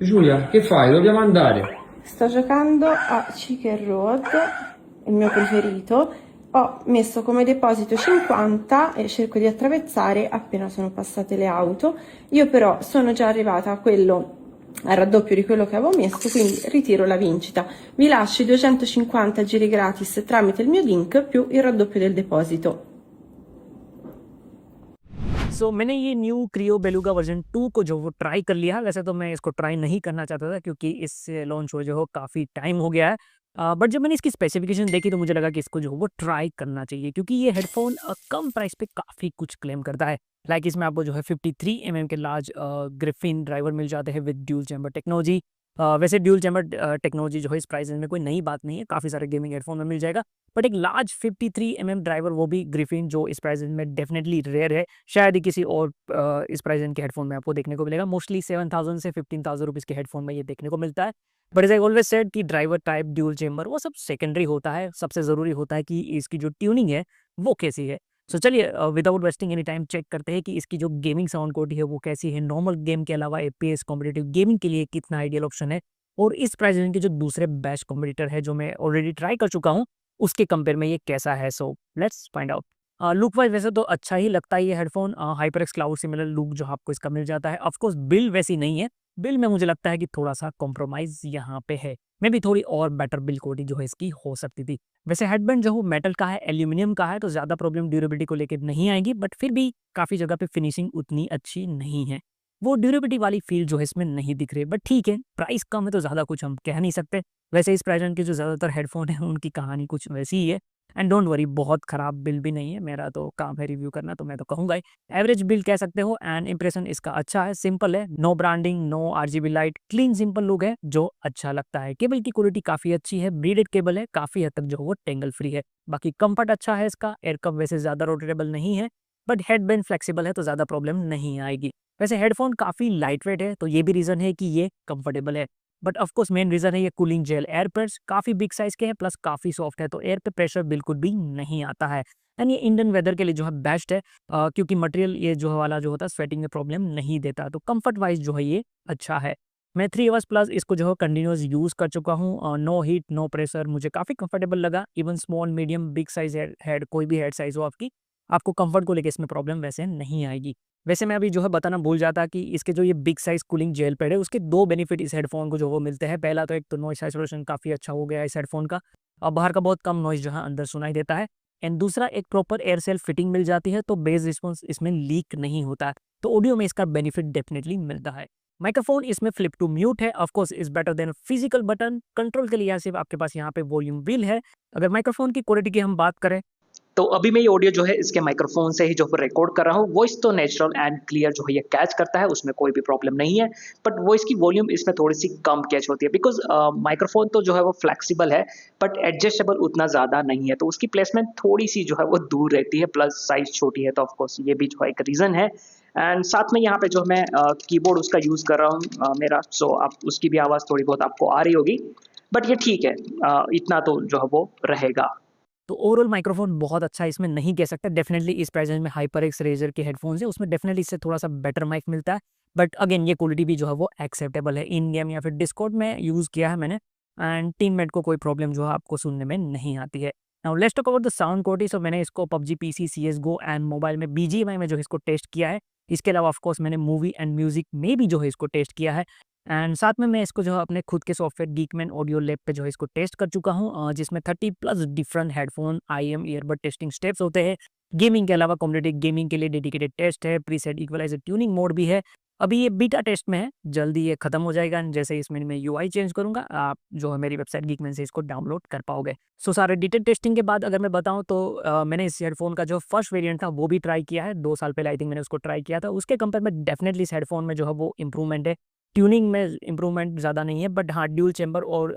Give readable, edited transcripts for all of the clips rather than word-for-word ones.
Giulia, che fai? Dobbiamo andare. Sto giocando a Chicken Road, il mio preferito. Ho messo come deposito 50 e cerco di attraversare appena sono passate le auto. Io però sono già arrivata a quello al raddoppio di quello che avevo messo, quindi ritiro la vincita. Vi lascio i 250 giri gratis tramite il mio link più il raddoppio del deposito. मैंने ये new Creo beluga version 2 को जो वो try कर लिया है। वैसे तो मैं इसको ट्राई नहीं करना चाहता था क्योंकि इससे लॉन्च हुए जो हो काफ़ी टाइम हो गया है। बट जब मैंने इसकी स्पेसिफिकेशन देखी तो मुझे लगा कि इसको जो वो ट्राई करना चाहिए क्योंकि ये हेडफोन कम प्राइस पे काफ़ी कुछ क्लेम करता है। लाइक इसमें आपको जो है 53 के लार्ज ग्रिफिन ड्राइवर मिल जाते हैं विद ड्यूल चैम्बर टेक्नोलॉजी। वैसे ड्यूल चैम्बर टेक्नोलॉजी जो है इस प्राइस में कोई नई बात नहीं है, काफ़ी सारे गेमिंग हेडफोन में मिल जाएगा। बट एक लार्ज 53 ड्राइवर, वो भी ग्रिफिन, जो इस प्राइस में डेफिनेटली रेयर है। शायद ही किसी और इस प्राइस के हेडफोन में आपको देखने को मिलेगा। मोस्टली 7,000 से 15,000 रुपीज़ के हेडफोन में ये देखने को मिलता है। But as I always said कि ड्राइवर टाइप, ड्यूल चेम्बर, वो सब सेकेंडरी होता है। सबसे ज़रूरी होता है कि इसकी जो ट्यूनिंग है वो कैसी है। सो चलिए without wasting any time check करते हैं कि इसकी जो गेमिंग साउंड क्वालिटी है वो कैसी है। नॉर्मल गेम के अलावा एपीएस कॉम्पिटेटिव गेमिंग के लिए कितना आइडियल ऑप्शन है, और इस प्राइस रेंज के जो दूसरे बेस्ट कॉम्पिटिटर है जो मैं ऑलरेडी ट्राई कर चुका हूँ उसके कंपेयर में ये कैसा है। So let's find out. Look wise वैसे तो अच्छा ही लगता है ये headphone. HyperX cloud similar look जो आपको इसका मिल जाता है। ऑफकोर्स बिल वैसी नहीं है। बिल में मुझे लगता है कि थोड़ा सा कॉम्प्रोमाइज यहाँ पे है। मे भी थोड़ी और बेटर बिल क्वालिटी जो है इसकी हो सकती थी। वैसे हेडबैंड जो मेटल का है, एल्यूमिनियम का है, तो ज़्यादा प्रॉब्लम ड्यूरेबिलिटी को लेकर नहीं आएगी। बट फिर भी काफ़ी जगह पे फिनिशिंग उतनी अच्छी नहीं है। वो ड्यूरेबिलिटी वाली फील जो है इसमें नहीं दिख रही। बट ठीक है, प्राइस कम है तो ज़्यादा कुछ हम कह नहीं सकते। वैसे इस प्राइस रेंज के जो ज़्यादातर हेडफोन हैं उनकी कहानी कुछ वैसी ही है। एंड डोंट वरी, बहुत ख़राब बिल भी नहीं है। मेरा तो काम है रिव्यू करना, तो मैं तो कहूँगा ही एवरेज बिल कह सकते हो। एंड इंप्रेशन इसका अच्छा है, सिंपल है, no branding, no RGB light, clean simple look है जो अच्छा लगता है। केबल की क्वालिटी काफ़ी अच्छी है, ब्रीडेड केबल है, काफ़ी हद तक जो वो टेंगल फ्री है। बाकी कंफर्ट अच्छा है इसका। एयर कप वैसे ज़्यादा रोटेटेबल नहीं है, बट हेडबैंड फ्लेक्सिबल है तो ज़्यादा प्रॉब्लम नहीं आएगी। वैसे हेडफोन काफ़ी लाइट वेट है, तो ये भी रीज़न है कि ये कंफर्टेबल है। But of course main reason है ये कूलिंग जेल एयरपैड्स काफ़ी बिग साइज़ के हैं, प्लस काफ़ी सॉफ्ट है, तो एयर पे प्रेशर बिल्कुल भी नहीं आता है। एंड ये इंडियन वेदर के लिए जो है बेस्ट है, क्योंकि मटेरियल ये जो वाला जो होता है स्वेटिंग में प्रॉब्लम नहीं देता, तो कंफर्ट वाइज जो है ये अच्छा है। मैं 3 आवर्स प्लस इसको जो है कंटिन्यूस यूज़ कर चुका हूँ। नो हीट, नो प्रेशर, मुझे काफ़ी कंफर्टेबल लगा। Even small, medium, big size head, कोई भी हेड साइज़ हो आपकी, आपको कंफर्ट को लेके इसमें प्रॉब्लम वैसे नहीं आएगी। वैसे मैं अभी जो है बताना भूल जाता कि इसके जो ये big size cooling gel pad है उसके 2 बेनिफिट इस हेडफ़ोन को जो वो मिलते हैं। पहला तो एक तो नॉइज़ आइसोलेशन काफ़ी अच्छा हो गया है इस हेडफ़ोन का। बाहर का बहुत कम नॉइज़ जो है अंदर सुनाई देता है। एंड दूसरा, एक प्रॉपर एयर सेल फिटिंग मिल जाती है, तो बेस रिस्पॉन्स इसमें लीक नहीं होता है। तो ऑडियो में इसका बेनिफिट डेफिनिटली मिलता है। माइक्रोफ़ोन इसमें फ्लिप टू म्यूट है, of course is better than physical button. Control के लिए सिर्फ़ आपके पास यहाँ पे वॉल्यूम व्हील है। अगर माइक्रोफ़ोन की क्वालिटी की हम बात करें, तो अभी मैं ये ऑडियो जो है इसके माइक्रोफोन से ही जो रिकॉर्ड कर रहा हूँ। वॉइस तो नेचुरल एंड क्लियर जो है ये कैच करता है, उसमें कोई भी प्रॉब्लम नहीं है। बट वॉइस की वॉल्यूम इसमें थोड़ी सी कम कैच होती है, बिकॉज माइक्रोफोन तो जो है वो फ्लेक्सिबल है, बट एडजस्टेबल उतना ज़्यादा नहीं है, तो उसकी प्लेसमेंट थोड़ी सी जो है वो दूर रहती है, प्लस साइज छोटी है, तो ऑफकोर्स ये भी जो है एक रीज़न है। एंड साथ में यहाँ पे जो मैं कीबोर्ड उसका यूज़ कर रहा हूँ मेरा, सो आप उसकी भी आवाज़ थोड़ी बहुत आपको आ रही होगी, बट ये ठीक है। इतना तो जो है वो रहेगा। तो ओवरऑल माइक्रोफोन बहुत अच्छा है, इसमें नहीं कह सकता। डेफिनेटली इस प्राइस रेंज में हाइपर एक्स रेजर के हेडफोन्स है, उसमें डेफिनेटली इससे थोड़ा सा बेटर माइक मिलता है। बट अगेन ये क्वालिटी भी जो है वो एक्सेप्टेबल है। इन गेम या फिर डिस्कॉर्ड में यूज़ किया है मैंने, एंड टीममेट को कोई प्रॉब्लम जो है आपको सुनने में नहीं आती है। Now let's talk about the sound quality. So मैंने इसको PUBG PC, CSGO and mobile में, बीजीएमआई में जो है इसको टेस्ट किया है। इसके अलावा ऑफकोर्स मैंने मूवी एंड म्यूजिक में भी जो है इसको टेस्ट किया है। एंड साथ में मैं इसको जो है अपने खुद के सॉफ्टवेयर गीकमैन ऑडियो लैब पे जो है इसको टेस्ट कर चुका हूँ, जिसमें 30 plus different headphone IEM earbud testing steps होते हैं। गेमिंग के अलावा कॉम्पिटिटिव गेमिंग के लिए डेडिकेटेड टेस्ट है, प्रीसेट इक्वलाइजर ट्यूनिंग मोड भी है। अभी ये बीटा टेस्ट में है, जल्दी ये खत्म हो जाएगा। एंड जैसे इसमें मैं यूआई चेंज करूंगा, आप जो है मेरी वेबसाइट गीकमैन से इसको डाउनलोड कर पाओगे। सो सारे डिटेल टेस्टिंग के बाद अगर मैं बताऊं तो मैंने इस हेडफोन का जो फर्स्ट वेरिएंट था वो भी ट्राई किया है। 2 साल पहले आई थिंक मैंने उसको ट्राई किया था। उसके कंपेयर में डेफिनेटली इस हेडफोन में जो है वो इंप्रूवमेंट है। ट्यूनिंग में इंप्रूवमेंट ज़्यादा नहीं है, बट हाँ, ड्यूल चैम्बर और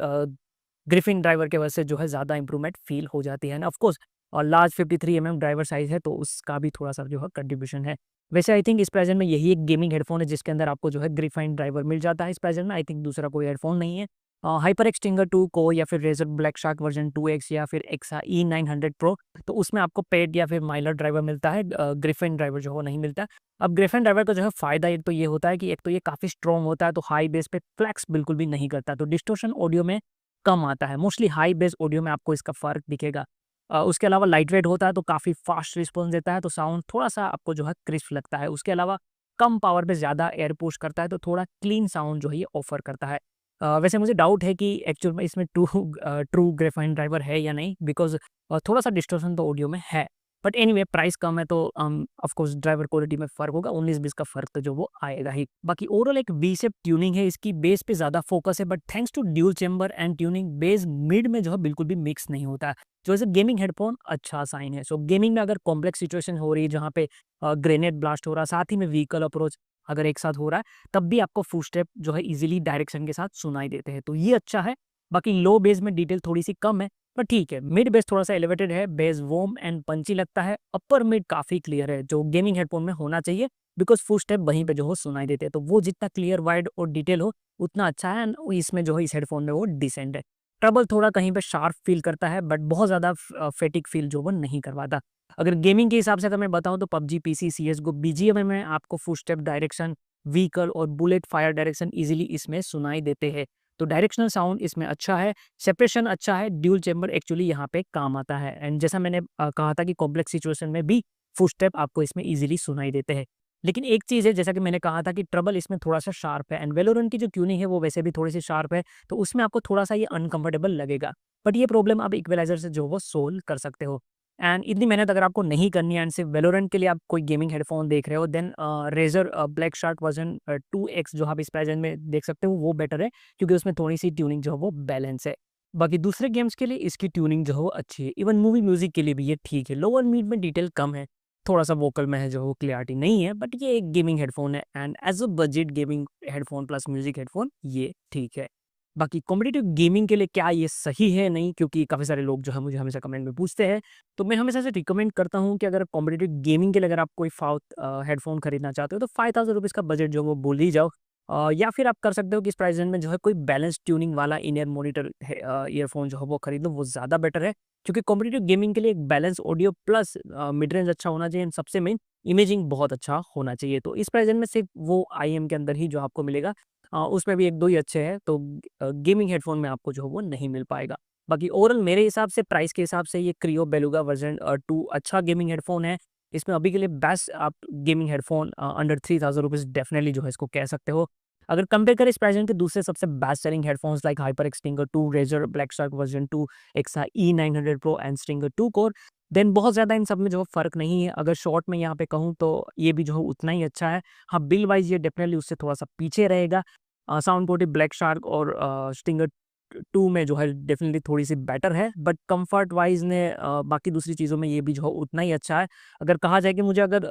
ग्रिफिन ड्राइवर के वजह से जो है ज़्यादा इंप्रूवमेंट फील हो जाती है। ना ऑफ कोर्स, और लार्ज 53 ड्राइवर साइज़ है, तो उसका भी थोड़ा सा जो है कंट्रीब्यूशन है। वैसे आई थिंक इस प्रेजेंट में यही एक गेमिंग हेडफोन है जिसके अंदर आपको जो है ग्रिफाइन ड्राइवर मिल जाता है। इस प्रेजेंट में आई थिंक दूसरा कोई हेडफोन नहीं है। हाइपर एक्सटिंगर 2 को या फिर razor black shark version 2X या फिर एक्सा E900 प्रो, तो उसमें आपको पेड या फिर माइलर ड्राइवर मिलता है, ग्रिफिन ड्राइवर जो वो नहीं मिलता। अब ग्रिफिन ड्राइवर का जो है फ़ायदा एक तो ये होता है कि एक तो ये काफ़ी स्ट्रॉन्ग होता है, तो हाई बेस पे फ्लैक्स बिल्कुल भी नहीं करता, तो डिस्टॉर्शन ऑडियो में कम आता है। मोस्टली हाई बेस ऑडियो में आपको इसका फ़र्क दिखेगा। उसके अलावा लाइट वेट होता है तो काफ़ी फास्ट रिस्पॉन्स देता है, तो साउंड थोड़ा-सा आपको जो है क्रिस्प लगता है। उसके अलावा कम पावर पे ज़्यादा एयर पुश करता है, तो थोड़ा क्लीन साउंड जो है ये ऑफ़र करता है। वैसे मुझे डाउट है कि एक्चुअल में इसमें ट्रू ग्रेफाइन ड्राइवर है या नहीं, बिकॉज़ थोड़ा-सा डिस्टॉर्शन तो ऑडियो में है। बट एनीवे प्राइस कम है तो ऑफ कोर्स ड्राइवर क्वालिटी में फ़र्क होगा, 19-20 का फ़र्क तो जो वो आएगा ही। बाकी ओवरऑल एक वी शेप ट्यूनिंग है, इसकी बेस पे ज़्यादा फ़ोकस है, but thanks to dual chamber and tuning bass mid में जो है बिल्कुल भी मिक्स नहीं होता है, जो एज़ अ गेमिंग हेडफ़ोन अच्छा साइन है। सो गेमिंग में अगर कॉम्प्लेक्स सिचुएशन हो रही है जहाँ पे ग्रेनेड ब्लास्ट हो रहा है, साथ ही में व्हीकल अप्रोच अगर एक साथ हो रहा है, तब भी आपको फुटस्टेप जो है ईज़िली डायरेक्शन के साथ सुनाई देते हैं, तो ये अच्छा है। बाकी लो बेस में डिटेल थोड़ी-सी कम है, पर ठीक है। मिड बेस थोड़ा-सा एलिवेटेड है, बेस वार्म एंड पंची लगता है, अपर मिड काफ़ी क्लियर है, जो गेमिंग हेडफ़ोन में होना चाहिए, बिकॉज़ फुटस्टेप वहीं पे जो हो सुनाई देते हैं, तो वो जितना क्लियर, वाइड और डिटेल हो, उतना अच्छा है एंड इसमें जो है इस हेडफ़ोन में वो डिसेंट है। ट्रबल थोड़ा कहीं पे शार्प फ़ील करता है, बट बहुत ज़्यादा फैटिग फ़ील जो वो नहीं करवाता। अगर गेमिंग के हिसाब से अगर मैं बताऊँ तो पबजी, पीसी, सीएसगो, बीजीएमआई में आपको फुटस्टेप डायरेक्शन, व्हीकल और बुलेट फायर डायरेक्शन ईज़िली इसमें सुनाई देते हैं। तो डायरेक्शनल साउंड इसमें अच्छा है, सेपरेशन अच्छा है, ड्यूल चैम्बर एक्चुअली यहाँ पे काम आता है एंड जैसा मैंने कहा था कि कॉम्प्लेक्स सिचुएशन में भी फुटस्टेप आपको इसमें ईज़िली सुनाई देते हैं। लेकिन एक चीज़ है, जैसा कि मैंने कहा था कि ट्रबल इसमें थोड़ा-सा शार्प है एंड वेलोरेंट की जो ट्यूनिंग है वो वैसे भी थोड़ी-सी शार्प है, तो उसमें आपको थोड़ा-सा ये अनकंफर्टेबल लगेगा। बट ये प्रॉब्लम आप इक्वलाइज़र से जो वो सोल्व कर सकते हो। एंड इतनी मेहनत अगर आपको नहीं करनी है एंड सिर्फ वैलोरेंट के लिए आप कोई गेमिंग हेडफ़ोन देख रहे हो, then Razer BlackShark version 2X जो आप इस प्राइस रेंज में देख सकते हो वो बेटर है, क्योंकि उसमें थोड़ी-सी ट्यूनिंग जो है वो बैलेंस है। बाकी दूसरे गेम्स के लिए इसकी ट्यूनिंग जो है वो अच्छी है, इवन मूवी म्यूज़िक के लिए भी ये ठीक है। लोअर मिड में डिटेल कम है, थोड़ा-सा वोकल में है जो वो क्लैरिटी नहीं है, बट ये एक गेमिंग हेडफ़ोन है and as a budget gaming headphone plus music headphone ये ठीक है। बाकी कॉम्पिटिटिव गेमिंग के लिए क्या ये सही है नहीं, क्योंकि काफ़ी सारे लोग जो है मुझे हमेशा कमेंट में पूछते हैं, तो मैं हमेशा से रिकमेंड करता हूँ कि अगर कॉम्पिटिटिव गेमिंग के लिए अगर आप कोई हेडफ़ोन खरीदना चाहते हो तो ₹5000 का बजट जो वो भूल ही जाओ। या फिर आप कर सकते हो कि इस प्राइस रेंज में जो है कोई बैलेंस ट्यूनिंग वाला इन ईयर मॉनिटर ईयरफ़ोन जो है वो खरीद लो, वो ज़्यादा बेटर है। क्योंकि कॉम्पिटिटिव गेमिंग के लिए एक balance audio plus mid range अच्छा होना चाहिए एंड सबसे मेन इमेजिंग बहुत अच्छा होना चाहिए। तो इस प्राइस रेंज में सिर्फ वो आईएम के अंदर ही जो आपको मिलेगा, उसमें भी 1-2 ही अच्छे हैं, तो गेमिंग हेडफ़ोन में आपको जो है वो नहीं मिल पाएगा। बाकी ओवरऑल मेरे हिसाब से प्राइस के हिसाब से ये क्रियो बेलुगा वर्ज़न 2 अच्छा गेमिंग हेडफ़ोन है। इसमें अभी के लिए बेस्ट आप गेमिंग हेडफ़ोन अंडर ₹3000 डेफ़िनिटली जो है इसको कह सकते हो। अगर कंपेयर करें इस प्राइस रेंज के दूसरे सबसे best selling headphones like HyperX Stinger 2, Razer BlackShark version 2, Eksa E900 pro and Stinger 2 core, then बहुत ज़्यादा इन सब में जो है फ़र्क नहीं है। अगर शॉर्ट में यहाँ पे कहूँ तो ये भी जो है उतना ही अच्छा है। हाँ, बिल वाइज़ ये डेफ़िनिटली उससे थोड़ा-सा पीछे रहेगा। साउंड क्वालिटी ब्लैक शार्क और स्टिंगर 2 में जो है डेफ़िनिटली थोड़ी-सी बेटर है, बट कम्फ़र्ट वाइज़ ने बाकी दूसरी चीज़ों में ये भी जो है उतना ही अच्छा है। अगर कहा जाए कि मुझे अगर